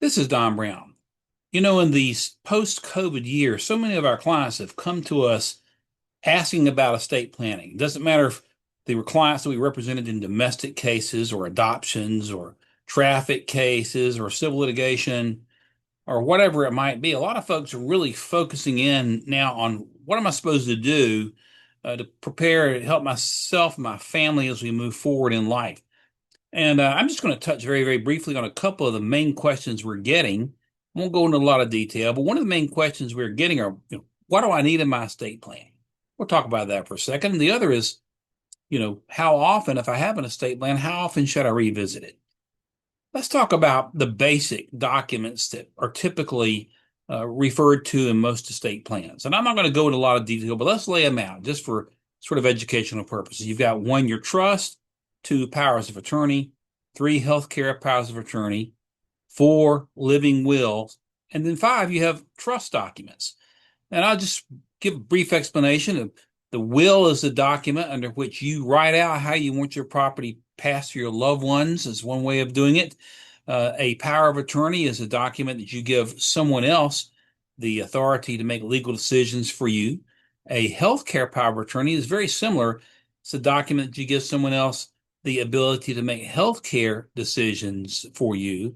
This is Don Brown. In these post-COVID years, so many of our clients have come to us asking about estate planning. It doesn't matter if they were clients that we represented in domestic cases or adoptions or traffic cases or civil litigation or whatever it might be. A lot of folks are really focusing in now on what am I supposed to do to prepare to help myself and my family as we move forward in life. And I'm just going to touch very, very briefly on a couple of the main questions we're getting. I won't go into a lot of detail, but one of the main questions we're getting are, what do I need in my estate plan? We'll talk about that for a second. And the other is, how often, if I have an estate plan, how often should I revisit it? Let's talk about the basic documents that are typically referred to in most estate plans. And I'm not going to go into a lot of detail, but let's lay them out just for sort of educational purposes. You've got one, your trust, two, powers of attorney, three, healthcare powers of attorney, four, living wills, and then five, you have trust documents. And I'll just give a brief explanation of the will is the document under which you write out how you want your property passed to your loved ones, is one way of doing it. A power of attorney is a document that you give someone else the authority to make legal decisions for you. A healthcare power of attorney is very similar. It's a document that you give someone else the ability to make healthcare decisions for you.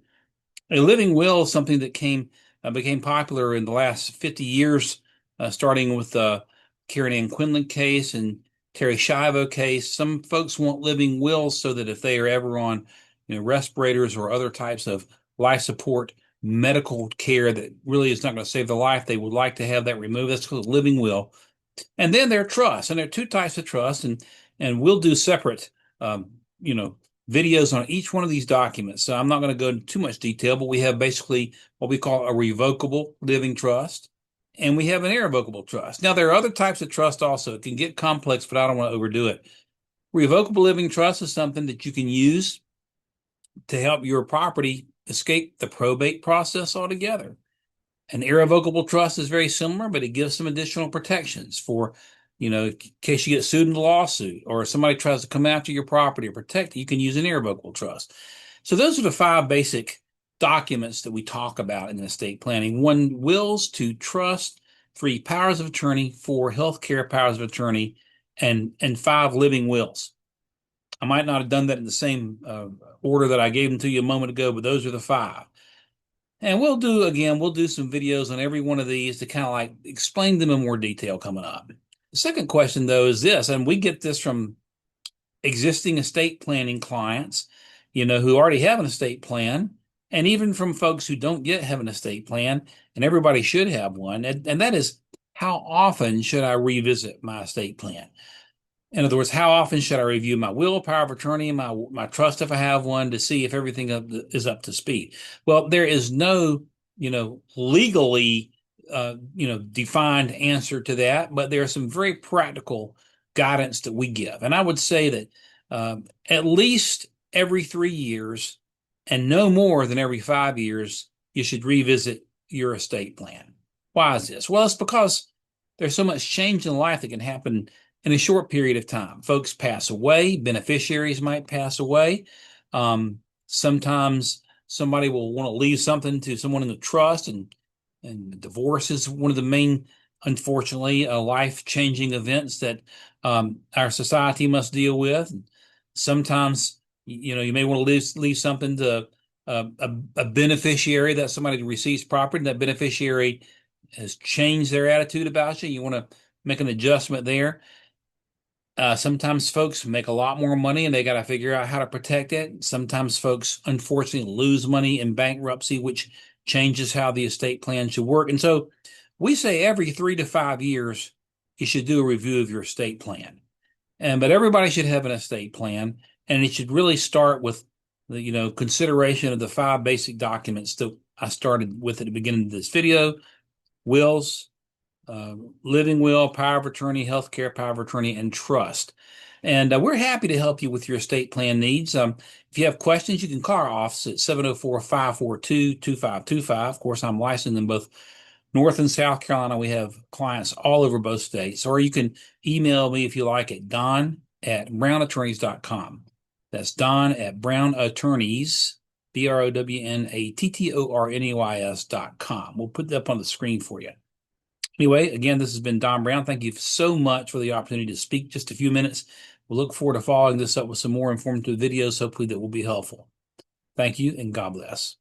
A living will is something that became popular in the last 50 years, starting with the Karen Ann Quinlan case and Terry Schiavo case. Some folks want living wills so that if they are ever on, respirators or other types of life support medical care that really is not going to save their life, they would like to have that removed. That's called a living will. And then there are trusts, and there are two types of trust, and we'll do separate, um, you know, videos on each one of these documents. So I'm not going to go into too much detail, but we have basically what we call a revocable living trust, and we have an irrevocable trust. Now, there are other types of trust also. It can get complex, but I don't want to overdo it. Revocable living trust is something that you can use to help your property escape the probate process altogether. An irrevocable trust is very similar, but it gives some additional protections for, in case you get sued in a lawsuit or somebody tries to come after your property or protect it, you can use an irrevocable trust. So those are the five basic documents that we talk about in estate planning. One, wills, two, trust, three, powers of attorney, four, healthcare powers of attorney, and five, living wills. I might not have done that in the same order that I gave them to you a moment ago, but those are the five. And we'll do some videos on every one of these to kind of like explain them in more detail coming up. The second question, though, is this, and we get this from existing estate planning clients, who already have an estate plan, and even from folks who don't yet have an estate plan, and everybody should have one. And that is, how often should I revisit my estate plan? In other words, how often should I review my will, power of attorney, and my trust if I have one to see if everything is up to speed? Well, there is no, legally, defined answer to that, but there are some very practical guidance that we give. And I would say that at least every 3 years and no more than every 5 years, you should revisit your estate plan. Why is this? Well, it's because there's so much change in life that can happen in a short period of time. Folks pass away, beneficiaries might pass away. Sometimes somebody will want to leave something to someone in the trust, and divorce is one of the main, unfortunately, life-changing events that our society must deal with. Sometimes, you may want to leave something to a beneficiary, that somebody who receives property, and that beneficiary has changed their attitude about you. You want to make an adjustment there. Sometimes folks make a lot more money and they got to figure out how to protect it. Sometimes folks, unfortunately, lose money in bankruptcy, which changes how the estate plan should work. And so we say every 3 to 5 years, you should do a review of your estate plan. But everybody should have an estate plan, and it should really start with the, consideration of the five basic documents that I started with at the beginning of this video: wills, living will, power of attorney, healthcare power of attorney, and trust. And we're happy to help you with your estate plan needs. If you have questions, you can call our office at 704-542-2525. Of course, I'm licensed in both North and South Carolina. We have clients all over both states. Or you can email me if you like at don@brownattorneys.com. That's don@brownattorneys.com. BROWNATTORNEYS.com. We'll put that up on the screen for you. Anyway, again, this has been Don Brown. Thank you so much for the opportunity to speak just a few minutes. We'll look forward to following this up with some more informative videos, hopefully that will be helpful. Thank you, and God bless.